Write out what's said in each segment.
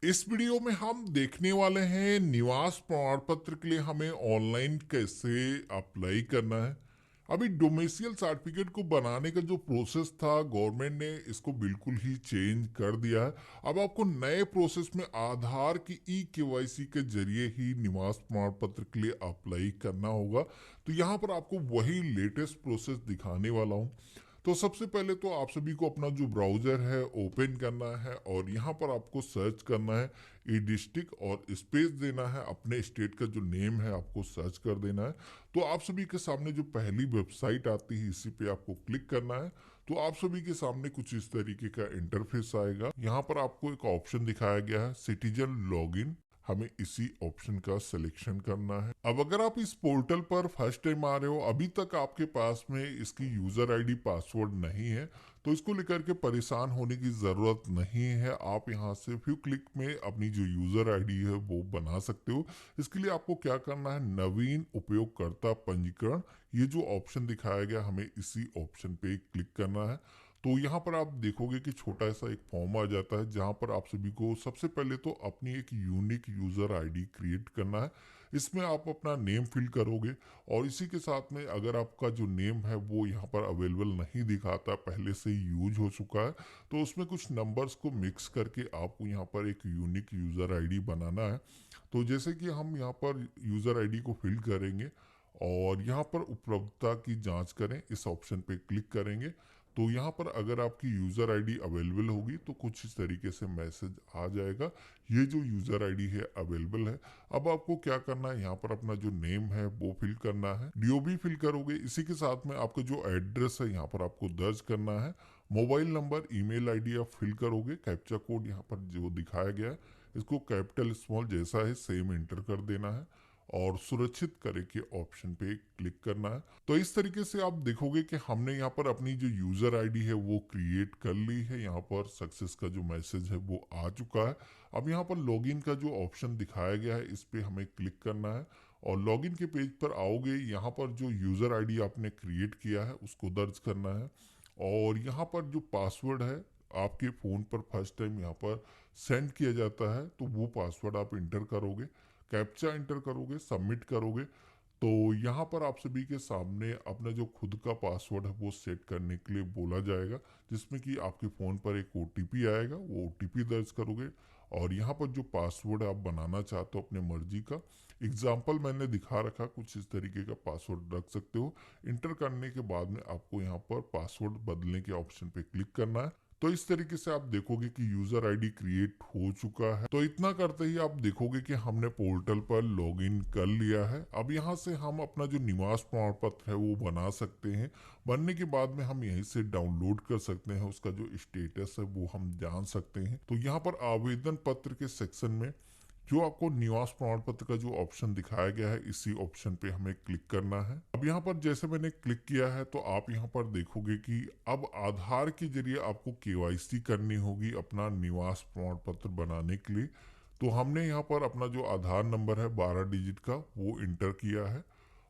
इस वीडियो में हम देखने वाले हैं निवास प्रमाण पत्र के लिए हमें ऑनलाइन कैसे अप्लाई करना है। अभी डोमेसियल सर्टिफिकेट को बनाने का जो प्रोसेस था गवर्नमेंट ने इसको बिल्कुल ही चेंज कर दिया है। अब आपको नए प्रोसेस में आधार की केवाईसी के जरिए ही निवास प्रमाण पत्र के लिए अप्लाई करना होगा। तो यहाँ पर आपको वही लेटेस्ट प्रोसेस दिखाने वाला हूँ। तो सबसे पहले तो आप सभी को अपना जो ब्राउजर है ओपन करना है और यहाँ पर आपको सर्च करना है ई डिस्ट्रिक्ट और स्पेस देना है, अपने स्टेट का जो नेम है आपको सर्च कर देना है। तो आप सभी के सामने जो पहली वेबसाइट आती है इसी पे आपको क्लिक करना है। तो आप सभी के सामने कुछ इस तरीके का इंटरफेस आएगा। यहाँ पर आपको एक ऑप्शन दिखाया गया है सिटीजन लॉगिन, हमें इसी ऑप्शन का सिलेक्शन करना है। अब अगर आप इस पोर्टल पर फर्स्ट टाइम आ रहे हो, अभी तक आपके पास में इसकी यूजर आईडी पासवर्ड नहीं है, तो इसको लेकर के परेशान होने की जरूरत नहीं है। आप यहाँ से फ्यू क्लिक में अपनी जो यूजर आईडी है वो बना सकते हो। इसके लिए आपको क्या करना है, नवीन उपयोगकर्ता पंजीकरण, ये जो ऑप्शन दिखाया गया हमें इसी ऑप्शन पे क्लिक करना है। तो यहाँ पर आप देखोगे कि छोटा सा एक फॉर्म आ जाता है जहाँ पर आप सभी को सबसे पहले तो अपनी एक यूनिक यूजर आईडी क्रिएट करना है। इसमें आप अपना नेम फिल करोगे और इसी के साथ में अगर आपका जो नेम है वो यहाँ पर अवेलेबल नहीं दिखाता, पहले से ही यूज हो चुका है, तो उसमें कुछ नंबर्स को मिक्स करके आपको यहाँ पर एक यूनिक यूजर आईडी बनाना है। तो जैसे कि हम यहाँ पर यूजर आईडी को फिल करेंगे और यहाँ पर उपलब्धता की जांच करें, इस ऑप्शन पे क्लिक करेंगे। तो यहाँ पर अगर आपकी यूज़र आईडी अवेलेबल होगी तो कुछ इस तरीके से मैसेज आ जाएगा, ये जो यूज़र आईडी है अवेलेबल है। अब आपको क्या करना है, यहाँ पर अपना जो नेम है वो फिल करना है, डीओबी फिल करोगे, इसी के साथ में आपका जो एड्रेस है यहाँ पर आपको दर्ज करना है। मोबाइल नंबर, ईमेल आईडी आप फिल करोगे, कैप्चा कोड यहाँ पर जो दिखाया गया है इसको कैपिटल स्मॉल जैसा है सेम एंटर कर देना है और सुरक्षित करें के ऑप्शन पे क्लिक करना है। तो इस तरीके से आप देखोगे कि हमने यहाँ पर अपनी जो यूजर आईडी है वो क्रिएट कर ली है। यहाँ पर सक्सेस का जो मैसेज है वो आ चुका है। अब यहाँ पर लॉगिन का जो ऑप्शन दिखाया गया है इस पे हमें क्लिक करना है और लॉगिन के पेज पर आओगे। यहाँ पर जो यूजर आईडी आपने क्रिएट किया है उसको दर्ज करना है और यहाँ पर जो पासवर्ड है आपके फ़ोन पर फर्स्ट टाइम यहाँ पर सेंड किया जाता है तो वो पासवर्ड आप इंटर करोगे, कैप्चा इंटर करोगे, सबमिट करोगे। तो यहाँ पर आप सभी के सामने अपना जो खुद का पासवर्ड है वो सेट करने के लिए बोला जाएगा, जिसमें कि आपके फ़ोन पर एक ओटीपी आएगा, वो ओटीपी दर्ज करोगे और यहाँ पर जो पासवर्ड आप बनाना चाहते हो अपने मर्जी का, एग्जाम्पल मैंने दिखा रखा, कुछ इस तरीके का पासवर्ड रख सकते हो। इंटर करने के बाद में आपको यहाँ पर पासवर्ड बदलने के ऑप्शन पे क्लिक करना है। तो इस तरीके से आप देखोगे कि यूजर आईडी क्रिएट हो चुका है। तो इतना करते ही आप देखोगे कि हमने पोर्टल पर लॉगिन कर लिया है। अब यहाँ से हम अपना जो निवास प्रमाण पत्र है वो बना सकते हैं। बनने के बाद में हम यहीं से डाउनलोड कर सकते हैं, उसका जो स्टेटस है वो हम जान सकते हैं। तो यहाँ पर आवेदन पत्र के सेक्शन में जो आपको निवास प्रमाण पत्र का जो ऑप्शन दिखाया गया है इसी ऑप्शन पे हमें क्लिक करना है। अब यहाँ पर जैसे मैंने क्लिक किया है तो आप यहाँ पर देखोगे कि अब आधार के जरिए आपको केवाईसी करनी होगी अपना निवास प्रमाण पत्र बनाने के लिए। तो हमने यहाँ पर अपना जो आधार नंबर है 12 डिजिट का वो इंटर किया है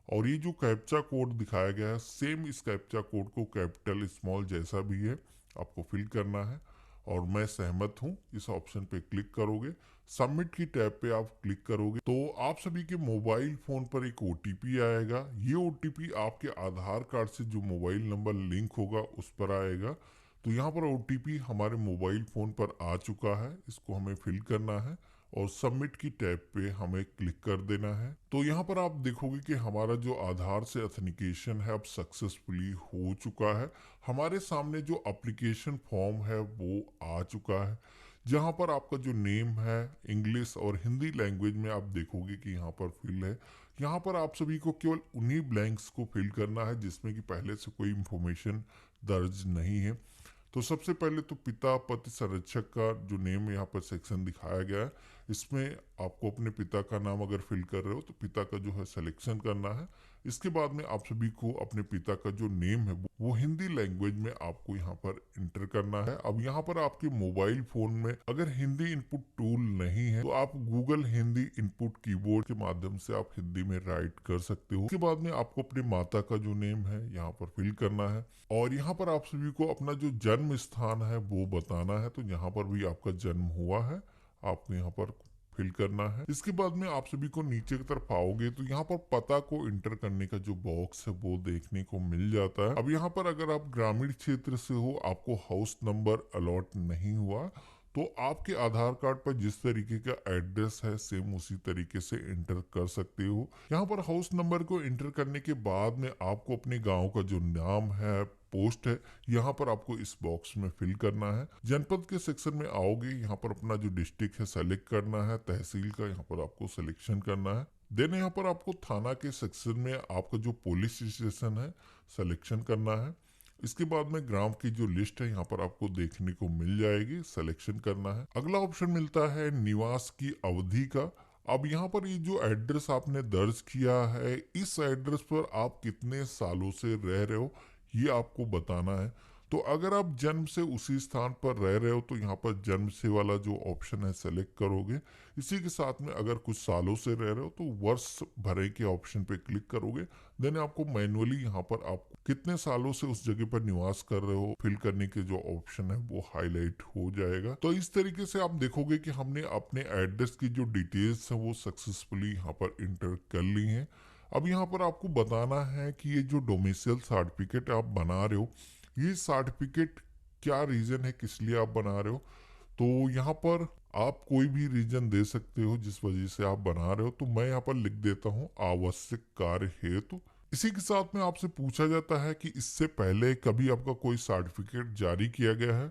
और ये जो कैप्चा कोड दिखाया गया है सेम इस कैप्चा कोड को कैपिटल स्मॉल जैसा भी है आपको फिल करना है और मैं सहमत हूँ इस ऑप्शन पे क्लिक करोगे। सबमिट की टैब पे आप क्लिक करोगे तो आप सभी के मोबाइल फोन पर एक ओटीपी आएगा। ये ओटीपी आपके आधार कार्ड से जो मोबाइल नंबर लिंक होगा उस पर आएगा। तो यहाँ पर ओटीपी हमारे मोबाइल फोन पर आ चुका है, इसको हमें फिल करना है और सबमिट की टैब पे हमें क्लिक कर देना है। तो यहाँ पर आप देखोगे कि हमारा जो आधार से ऑथेंटिकेशन है अब सक्सेसफुली हो चुका है। हमारे सामने जो एप्लीकेशन फॉर्म है वो आ चुका है, जहाँ पर आपका जो नेम है इंग्लिश और हिंदी लैंग्वेज में आप देखोगे कि यहाँ पर फिल है। यहाँ पर आप सभी को केवल उन्हीं ब्लैंक्स को फिल करना है जिसमें कि पहले से कोई इंफॉर्मेशन दर्ज नहीं है। तो सबसे पहले तो पिता पति संरक्षक का जो नेम यहाँ पर सेक्शन दिखाया गया है, इसमें आपको अपने पिता का नाम अगर फिल कर रहे हो तो पिता का जो है सिलेक्शन करना है। इसके बाद में आप सभी को अपने पिता का जो नेम है वो हिंदी लैंग्वेज में आपको यहाँ पर इंटर करना है। अब यहाँ पर आपके मोबाइल फोन में अगर हिंदी इनपुट टूल नहीं है तो आप गूगल हिंदी इनपुट कीबोर्ड के माध्यम से आप हिंदी में राइट कर सकते हो। उसके बाद में आपको अपने माता का जो नेम है यहाँ पर फिल करना है और यहाँ पर आप सभी को अपना जो जन्म स्थान है वो बताना है। तो यहाँ पर भी आपका जन्म हुआ है, आपको यहाँ पर फिल करना है। इसके बाद में आप सभी को नीचे की तरफ आओगे तो यहाँ पर पता को इंटर करने का जो बॉक्स है वो देखने को मिल जाता है। अब यहाँ पर अगर आप ग्रामीण क्षेत्र से हो, आपको हाउस नंबर अलॉट नहीं हुआ, तो आपके आधार कार्ड पर जिस तरीके का एड्रेस है सेम उसी तरीके से इंटर कर सकते हो। यहाँ पर हाउस नंबर को इंटर करने के बाद में आपको अपने गांव का जो नाम है, पोस्ट है, यहाँ पर आपको इस बॉक्स में फिल करना है। जनपद के सेक्शन में आओगे, यहाँ पर अपना जो डिस्ट्रिक्ट है सेलेक्ट करना है, तहसील का यहाँ पर आपको सिलेक्शन करना है। देन यहाँ पर आपको थाना के सेक्शन में आपका जो पुलिस स्टेशन है सिलेक्शन करना है। इसके बाद में ग्राम की जो लिस्ट है यहाँ पर आपको देखने को मिल जाएगी, सिलेक्शन करना है। अगला ऑप्शन मिलता है निवास की अवधि का। अब यहाँ पर ये जो एड्रेस आपने दर्ज किया है, इस एड्रेस पर आप कितने सालों से रह रहे हो ये आपको बताना है। तो अगर आप जन्म से उसी स्थान पर रह रहे हो तो यहाँ पर जन्म से वाला जो ऑप्शन है सेलेक्ट करोगे। इसी के साथ में अगर कुछ सालों से रह रहे हो तो वर्ष भरे के ऑप्शन पे क्लिक करोगे। देन आपको मैनुअली यहाँ पर आप कितने सालों से उस जगह पर निवास कर रहे हो फिल करने के जो ऑप्शन है वो हाईलाइट हो जाएगा। तो इस तरीके से आप देखोगे कि हमने अपने एड्रेस की जो डिटेल्स है वो सक्सेसफुली यहाँ पर इंटर कर ली है। अब यहाँ पर आपको बताना है कि ये जो डोमिसाइल सर्टिफिकेट आप बना रहे हो, ये सर्टिफिकेट क्या रीजन है, किस लिए आप बना रहे हो। तो यहाँ पर आप कोई भी रीजन दे सकते हो जिस वजह से आप बना रहे हो। तो मैं यहाँ पर लिख देता हूँ आवश्यक कार्य हेतु। इसी के साथ में आपसे पूछा जाता है कि इससे पहले कभी आपका कोई सर्टिफिकेट जारी किया गया है।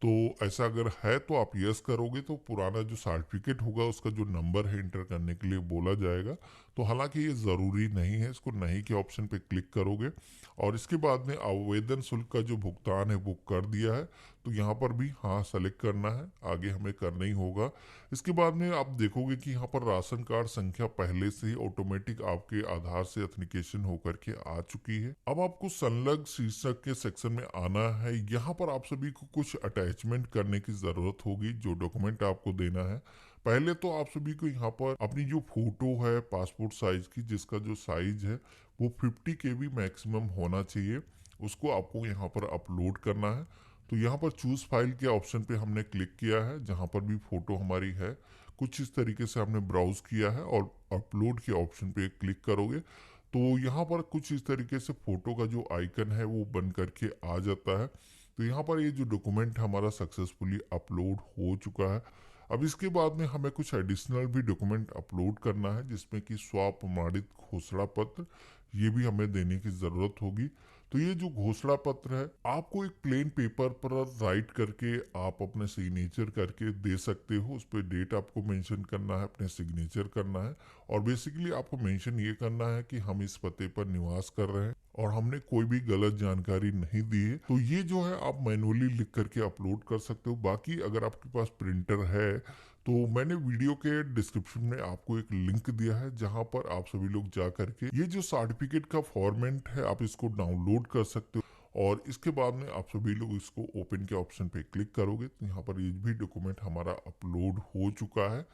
तो ऐसा अगर है तो आप यस करोगे तो पुराना जो सर्टिफिकेट होगा उसका जो नंबर है इंटर करने के लिए बोला जाएगा। तो हालांकि ये ज़रूरी नहीं है, इसको नहीं के ऑप्शन पे क्लिक करोगे और इसके बाद में आवेदन शुल्क का जो भुगतान है वो कर दिया है तो यहाँ पर भी हाँ सेलेक्ट करना है, आगे हमें करना ही होगा। इसके बाद में आप देखोगे कि यहाँ पर राशन कार्ड संख्या पहले से ही ऑटोमेटिक आपके आधार से एथनिकेशन होकर के आ चुकी है। अब आपको संलग्न शीर्षक के सेक्शन में आना है। यहाँ पर आप सभी को कुछ अटैचमेंट करने की जरूरत होगी, जो डॉक्यूमेंट आपको देना है। पहले तो आप सभी को यहाँ पर अपनी जो फोटो है पासपोर्ट साइज की, जिसका जो साइज है वो 50 KB मैक्सिमम होना चाहिए, उसको आपको यहाँ पर अपलोड करना है। तो यहाँ पर चूज फाइल के ऑप्शन पे हमने क्लिक किया है, जहाँ पर भी फोटो हमारी है कुछ इस तरीके से हमने ब्राउज किया है और अपलोड के ऑप्शन पे क्लिक करोगे तो यहाँ पर कुछ इस तरीके से फोटो का जो आइकन है वो बन करके आ जाता है। तो यहाँ पर ये जो डॉक्यूमेंट हमारा सक्सेसफुली अपलोड हो चुका है। अब इसके बाद में हमें कुछ एडिशनल भी डॉक्यूमेंट अपलोड करना है, जिसमें कि स्व प्रमाणित घोषणा पत्र, ये भी हमें देने की ज़रूरत होगी। तो ये जो घोषणा पत्र है आपको एक प्लेन पेपर पर राइट करके आप अपने सिग्नेचर करके दे सकते हो। उस पर डेट आपको मेंशन करना है, अपने सिग्नेचर करना है और बेसिकली आपको मेंशन ये करना है कि हम इस पते पर निवास कर रहे हैं और हमने कोई भी गलत जानकारी नहीं दी है। तो ये जो है आप मैनुअली लिख करके अपलोड कर सकते हो। बाकी अगर आपके पास प्रिंटर है तो मैंने वीडियो के डिस्क्रिप्शन में आपको एक लिंक दिया है, जहां पर आप सभी लोग जा करके ये जो सर्टिफिकेट का फॉर्मेट है आप इसको डाउनलोड कर सकते हो और इसके बाद में आप सभी लोग इसको ओपन के ऑप्शन पे क्लिक करोगे तो यहाँ पर ये भी डॉक्यूमेंट हमारा अपलोड हो चुका है।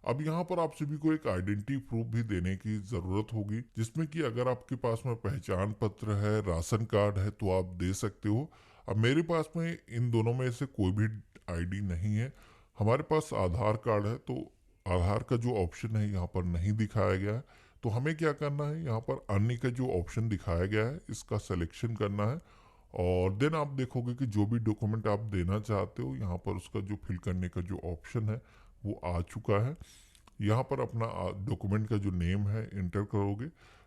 अब यहाँ पर आप सभी को एक आइडेंटिटी प्रूफ भी देने की जरूरत होगी, जिसमें कि अगर आपके पास में पहचान पत्र है, राशन कार्ड है तो आप दे सकते हो। अब मेरे पास में इन दोनों में से कोई भी आईडी नहीं है, हमारे पास आधार कार्ड है तो आधार का जो ऑप्शन है यहाँ पर नहीं दिखाया गया है। तो हमें क्या करना है, यहाँ पर अन्य का जो ऑप्शन दिखाया गया है इसका सिलेक्शन करना है और देन आप देखोगे कि जो भी डॉक्यूमेंट आप देना चाहते हो यहाँ पर उसका जो फिल करने का जो ऑप्शन है वो आ चुका है। यहाँ पर अपना डॉक्यूमेंट का जो नेम है इंटर करोगे,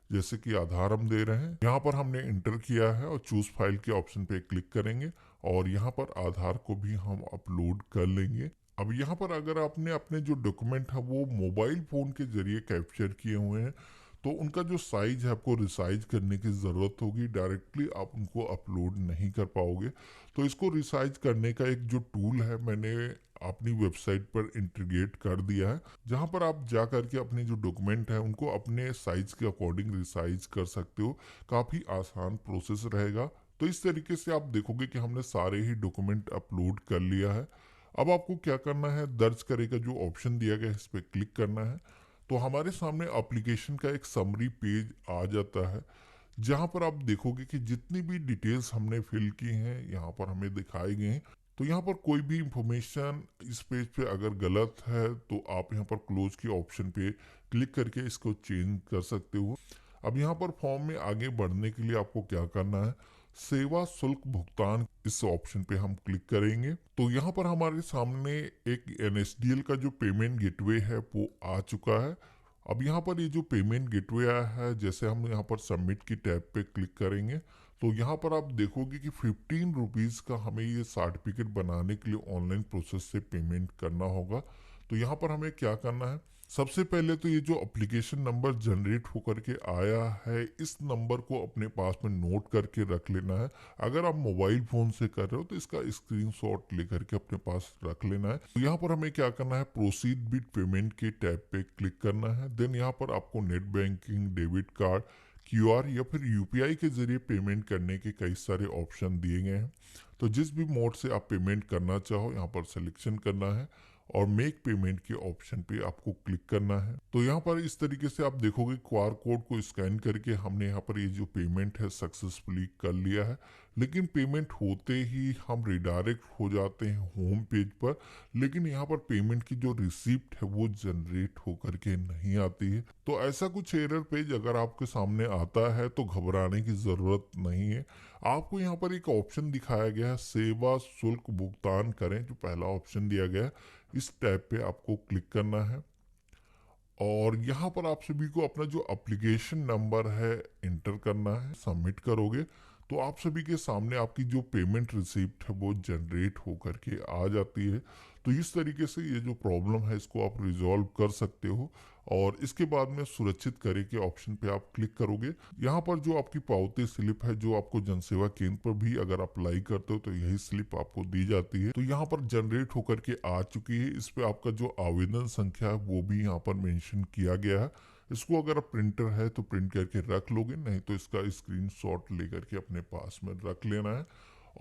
जैसे कि आधार हम दे रहे हैं, यहाँ पर हमने इंटर किया है और चूज फाइल के ऑप्शन पे क्लिक करेंगे और यहाँ पर आधार को भी हम अपलोड कर लेंगे। अब यहाँ पर अगर आपने अपने जो डॉक्यूमेंट है वो मोबाइल फोन के जरिए कैप्चर किए हुए हैं तो उनका जो साइज है आपको रिसाइज करने की ज़रूरत होगी, डायरेक्टली आप उनको अपलोड नहीं कर पाओगे। तो इसको रिसाइज करने का एक जो टूल है मैंने अपनी वेबसाइट पर इंटीग्रेट कर दिया है, जहां पर आप जा करके अपने जो डॉक्यूमेंट है उनको अपने साइज के अकॉर्डिंग रिसाइज कर सकते हो। काफ़ी आसान प्रोसेस रहेगा। तो इस तरीके से आप देखोगे कि हमने सारे ही डॉक्यूमेंट अपलोड कर लिया है। अब आपको क्या करना है, दर्ज करे का जो ऑप्शन दिया गया है इस पर क्लिक करना है। तो हमारे सामने एप्लीकेशन का एक समरी पेज आ जाता है, जहां पर आप देखोगे कि जितनी भी डिटेल्स हमने फिल की हैं यहाँ पर हमें दिखाई गई हैं। तो यहाँ पर कोई भी इंफॉर्मेशन इस पेज पे अगर गलत है तो आप यहाँ पर क्लोज के ऑप्शन पे क्लिक करके इसको चेंज कर सकते हो। अब यहाँ पर फॉर्म में आगे बढ़ने के लिए आपको क्या करना है, सेवा शुल्क भुगतान, इस ऑप्शन पे हम क्लिक करेंगे। तो यहाँ पर हमारे सामने एक NSDL का जो पेमेंट गेटवे है वो आ चुका है। अब यहाँ पर ये जो पेमेंट गेटवे आया है, जैसे हम यहाँ पर सबमिट की टैब पे क्लिक करेंगे तो यहाँ पर आप देखोगे कि 15 रुपीज़ का हमें ये सर्टिफिकेट बनाने के लिए ऑनलाइन प्रोसेस से पेमेंट करना होगा। तो यहाँ पर हमें क्या करना है, सबसे पहले तो ये जो एप्लीकेशन नंबर जनरेट होकर के आया है, इस नंबर को अपने पास में नोट करके रख लेना है। अगर आप मोबाइल फ़ोन से कर रहे हो तो इसका स्क्रीनशॉट लेकर के अपने पास रख लेना है। तो यहाँ पर हमें क्या करना है, प्रोसीड विद पेमेंट के टैब पे क्लिक करना है। देन यहाँ पर आपको net banking, debit card, QR या फिर UPI के जरिए पेमेंट करने के कई सारे ऑप्शन दिए गए हैं। तो जिस भी मोड से आप पेमेंट करना चाहो यहाँ पर सिलेक्शन करना है और मेक पेमेंट के ऑप्शन पे आपको क्लिक करना है। तो यहाँ पर इस तरीके से आप देखोगे QR कोड को स्कैन करके हमने यहाँ पर ये जो पेमेंट है सक्सेसफुली कर लिया है। लेकिन पेमेंट होते ही हम रिडायरेक्ट हो जाते हैं होम पेज पर, लेकिन यहाँ पर पेमेंट की जो रिसिप्ट है वो जनरेट होकर के नहीं आती है। तो ऐसा कुछ एरर पेज अगर आपके सामने आता है तो घबराने की ज़रूरत नहीं है। आपको यहाँ पर एक ऑप्शन दिखाया गया है, सेवा शुल्क भुगतान करें, जो पहला ऑप्शन दिया गया है, इस टैब पे आपको क्लिक करना है और यहाँ पर आप सभी को अपना जो एप्लीकेशन नंबर है इंटर करना है। सबमिट करोगे तो आप सभी के सामने आपकी जो पेमेंट रिसिप्ट है वो जनरेट होकर के आ जाती है। तो इस तरीके से ये जो प्रॉब्लम है इसको आप रिजॉल्व कर सकते हो और इसके बाद में सुरक्षित करे के ऑप्शन पे आप क्लिक करोगे। यहाँ पर जो आपकी पावती स्लिप है, जो आपको जनसेवा केंद्र पर भी अगर अप्लाई करते हो तो यही स्लिप आपको दी जाती है। तो यहाँ पर जनरेट होकर के आ चुकी है। इस पे आपका जो आवेदन संख्या है वो भी यहाँ पर मेंशन किया गया है। इसको अगर प्रिंटर है तो प्रिंट करके रख लोगे, नहीं तो इसका स्क्रीनशॉट लेकर के अपने पास में रख लेना है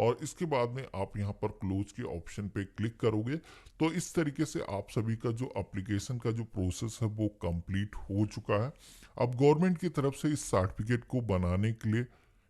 और इसके बाद में आप यहाँ पर क्लोज के ऑप्शन पे क्लिक करोगे। तो इस तरीके से आप सभी का जो एप्लीकेशन का जो प्रोसेस है वो कंप्लीट हो चुका है। अब गवर्नमेंट की तरफ से इस सर्टिफिकेट को बनाने के लिए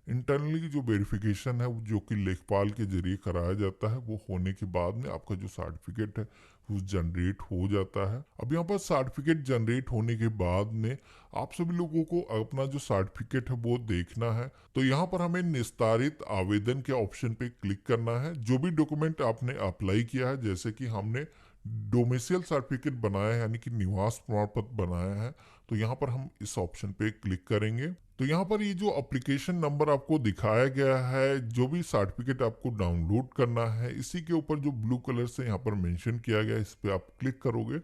इंटरनली जो वेरिफिकेशन है जो कि लेखपाल के जरिए कराया जाता है, वो होने के बाद में आपका जो सर्टिफिकेट है वो जनरेट हो जाता है। अब यहाँ पर सर्टिफिकेट जनरेट होने के बाद में आप सभी लोगों को अपना जो सर्टिफिकेट है वो देखना है। तो यहाँ पर हमें निस्तारित आवेदन के ऑप्शन पे क्लिक करना है। जो भी डॉक्यूमेंट आपने अप्लाई किया है, जैसे कि हमने डोमिसाइल सर्टिफिकेट बनाया है यानी कि निवास प्रमाण पत्र बनाया है, तो यहाँ पर हम इस ऑप्शन पे क्लिक करेंगे। तो यहाँ पर ये जो एप्लीकेशन नंबर आपको दिखाया गया है, जो भी सर्टिफिकेट आपको डाउनलोड करना है, इसी के ऊपर जो ब्लू कलर से यहाँ पर मेंशन किया गया है, इस पे आप क्लिक करोगे,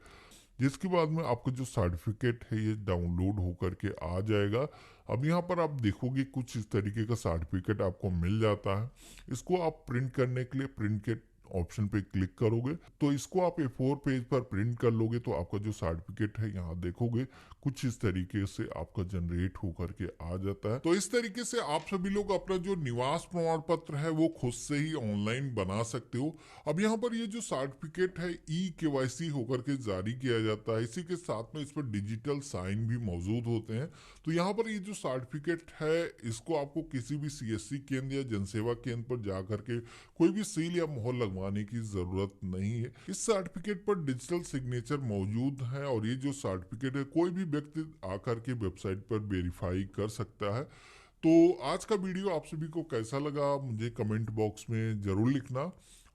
जिसके बाद में आपका जो सर्टिफिकेट है ये डाउनलोड होकर के आ जाएगा। अब यहाँ पर आप देखोगे कुछ इस तरीके का सर्टिफिकेट आपको मिल जाता है। इसको आप प्रिंट करने के लिए प्रिंट के ऑप्शन पे क्लिक करोगे तो इसको आप A4 पेज पर प्रिंट कर लोगे। तो आपका जो सर्टिफिकेट है यहाँ देखोगे कुछ इस तरीके से आपका जनरेट होकर के आ जाता है। तो इस तरीके से आप सभी लोग अपना जो निवास प्रमाण पत्र है वो खुद से ही ऑनलाइन बना सकते हो। अब यहाँ पर ये जो सर्टिफिकेट है eKYC होकर के जारी किया जाता है, इसी के साथ में इस पर डिजिटल साइन भी मौजूद होते हैं। तो यहाँ पर ये जो सर्टिफिकेट है इसको आपको किसी भी CSC केंद्र या जनसेवा केंद्र पर जा करके कोई भी सील या मोहर लगवाने की जरूरत नहीं है। इस सर्टिफिकेट पर डिजिटल सिग्नेचर मौजूद है और ये जो सर्टिफिकेट है कोई भी व्यक्ति आकर के वेबसाइट पर वेरीफाई कर सकता है। तो आज का वीडियो आप सभी को कैसा लगा मुझे कमेंट बॉक्स में जरूर लिखना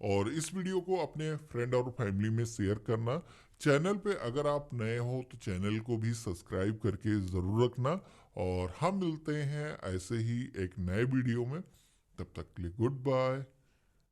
और इस वीडियो को अपने फ्रेंड और फैमिली में शेयर करना। चैनल पे अगर आप नए हो तो चैनल को भी सब्सक्राइब करके ज़रूर रखना और हम मिलते हैं ऐसे ही एक नए वीडियो में। तब तक के लिए गुड बाय।